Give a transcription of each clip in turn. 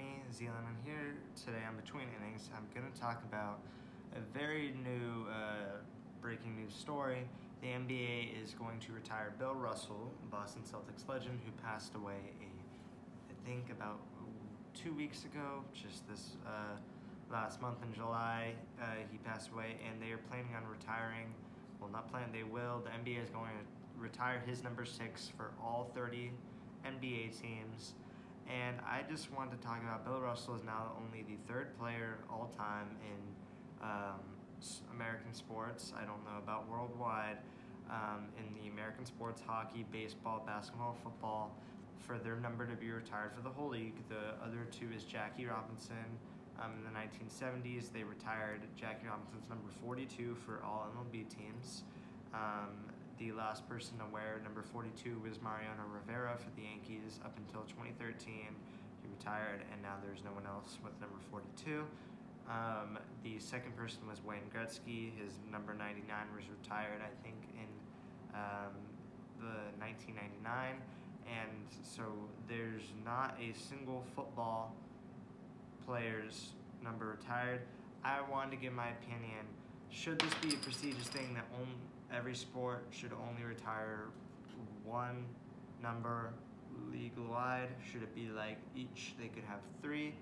New Zealand, and here today on Between Innings, I'm going to talk about a very new breaking news story. The NBA is going to retire Bill Russell, Boston Celtics legend, who passed away, I think, about 2 weeks ago, just this last month in July. He passed away, and they are planning on retiring. Well, not planning, they will. The NBA is going to retire his number 6 for all 30 NBA teams. And I just wanted to talk about Bill Russell is now only the 3rd player all time in American sports. I don't know about worldwide. In the American sports, hockey, baseball, basketball, football, for their number to be retired for the whole league. The other 2 is Jackie Robinson. In the 1970s, they retired Jackie Robinson's number 42 for all MLB teams. The last person to wear number 42 was Mariano Rivera for the Yankees up until 2013. He retired, and now there's no one else with number 42. The second person was Wayne Gretzky. His number 99 was retired, I think, in the 1999. And so there's not a single football player's number retired. I wanted to give my opinion. Should this be a prestigious thing that every sport should only retire one number league-wide? Should it be like each they could have 3?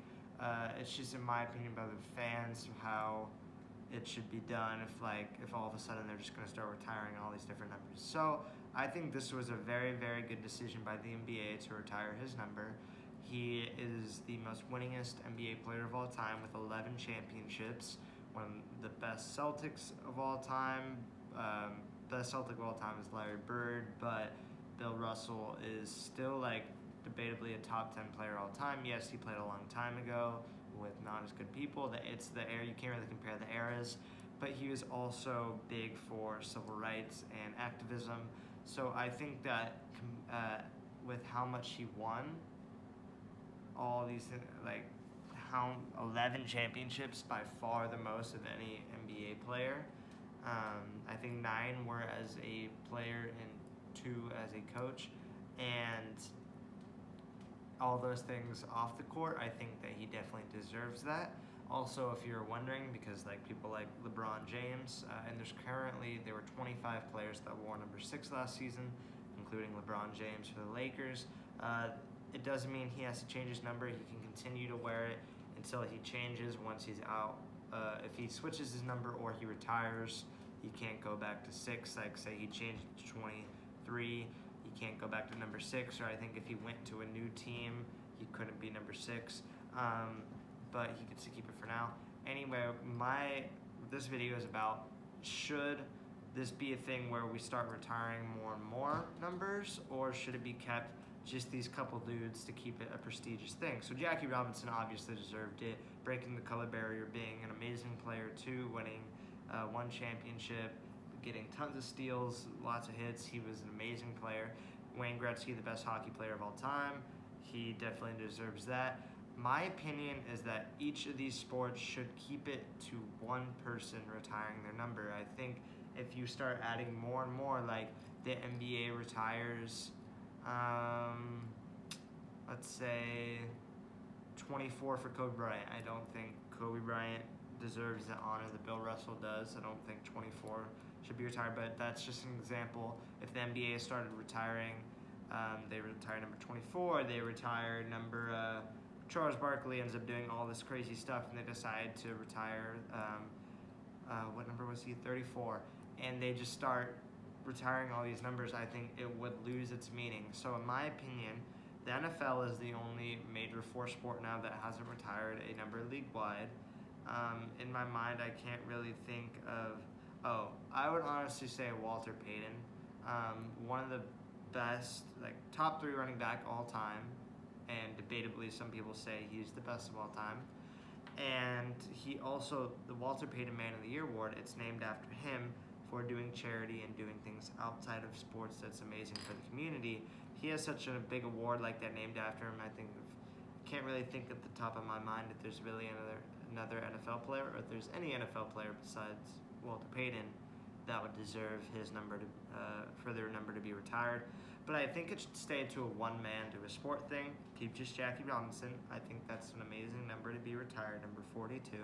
It's just in my opinion by the fans how it should be done if all of a sudden they're just going to start retiring all these different numbers. So I think this was a very, very good decision by the NBA to retire his number. He is the most winningest NBA player of all time with 11 championships, one of the best Celtics of all time. Best Celtic of all time is Larry Bird, but Bill Russell is still debatably a top 10 player all time. Yes, he played a long time ago with not as good people. It's the era, you can't really compare the eras, but he was also big for civil rights and activism. So I think that with how much he won, all these 11 championships, by far the most of any NBA player. I think 9 were as a player and 2 as a coach, and all those things off the court, I think that he definitely deserves that. Also, if you're wondering, because people like LeBron James, and there were 25 players that wore number 6 last season, including LeBron James for the Lakers. It doesn't mean he has to change his number. He can continue to wear it until he changes once he's out. If he switches his number or he retires, he can't go back to 6. Like, say he changed to 23, he can't go back to number 6. Or I think if he went to a new team, he couldn't be number 6. But he gets to keep it for now. Anyway, this video is about, should this be a thing where we start retiring more and more numbers, or should it be kept just these couple dudes to keep it a prestigious thing? So Jackie Robinson obviously deserved it, breaking the color barrier, being an amazing player too, winning 1 championship, getting tons of steals, lots of hits. He was an amazing player. Wayne Gretzky, the best hockey player of all time. He definitely deserves that. My opinion is that each of these sports should keep it to one person retiring their number. I think if you start adding more and more, like the NBA retires, let's say 24 for Kobe Bryant. I don't think Kobe Bryant deserves the honor that Bill Russell does. I don't think 24 should be retired, but that's just an example. If the NBA started retiring, they retire number 24, they retire number, Charles Barkley ends up doing all this crazy stuff, and they decide to retire, what number was he, 34, and they just start retiring all these numbers. I think it would lose its meaning. So in my opinion, the NFL is the only major sport now that hasn't retired a number league-wide. In my mind, I can't really think of, I would honestly say Walter Payton, one of the best, top 3 running back all time, and debatably some people say he's the best of all time. And he also, the Walter Payton Man of the Year award, it's named after him for doing charity and doing things outside of sports that's amazing for the community. He has such a big award like that named after him. I can't really think at the top of my mind if there's really another NFL player, or if there's any NFL player besides Walter Payton that would deserve his number for their number to be retired. But I think it should stay to a one-man to a sport thing. Keep just Jackie Robinson. I think that's an amazing number to be retired, number 42.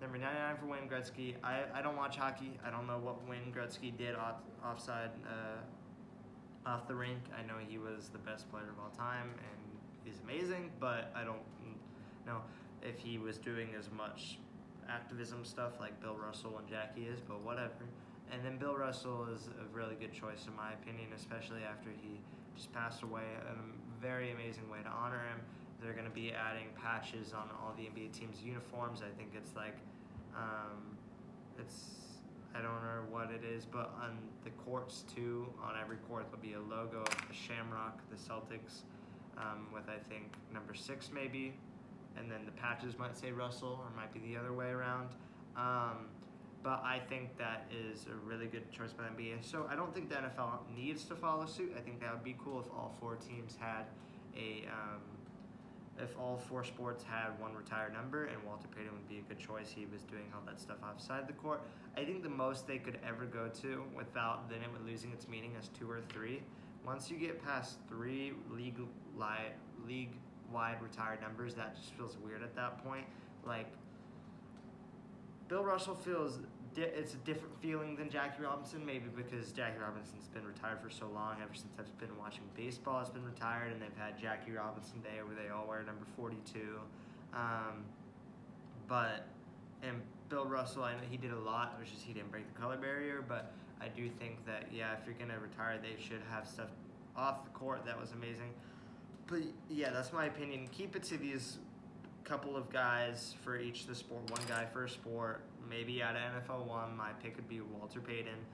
Number 99 for Wayne Gretzky. I don't watch hockey. I don't know what Wayne Gretzky did off the rink. I know he was the best player of all time, and he's amazing, but I don't know if he was doing as much activism stuff like Bill Russell and Jackie is, but whatever. And then Bill Russell is a really good choice in my opinion, especially after he just passed away. A very amazing way to honor him. They're going to be adding patches on all the NBA teams' uniforms. I think it's like, I don't know what it is, but on the courts too, on every court there'll be a logo of the Shamrock, the Celtics, with I think number 6 maybe, and then the patches might say Russell, or might be the other way around. But I think that is a really good choice by the NBA. So I don't think the NFL needs to follow suit. I think that would be cool if all 4 teams had if all 4 sports had one retired number, and Walter Payton would be a good choice. He was doing all that stuff outside the court. I think the most they could ever go to without then it losing its meaning is 2 or 3. Once you get past 3 league-wide retired numbers, that just feels weird at that point. Like, Bill Russell feels it's a different feeling than Jackie Robinson, maybe because Jackie Robinson's been retired for so long. Ever since I've been watching baseball, has been retired, and they've had Jackie Robinson Day where they all wear number 42. And Bill Russell, I know he did a lot, which is he didn't break the color barrier, but I do think that, yeah, if you're going to retire, they should have stuff off the court that was amazing. But, yeah, that's my opinion. Keep it to these couple of guys for each of the sport, one guy for a sport, maybe out of NFL 1, my pick would be Walter Payton.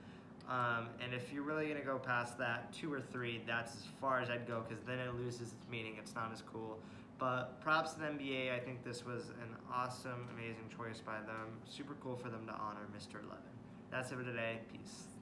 And if you're really going to go past that, 2 or 3, that's as far as I'd go, because then it loses its meaning. It's not as cool. But props to the NBA. I think this was an awesome, amazing choice by them. Super cool for them to honor Mr. 11. That's it for today. Peace.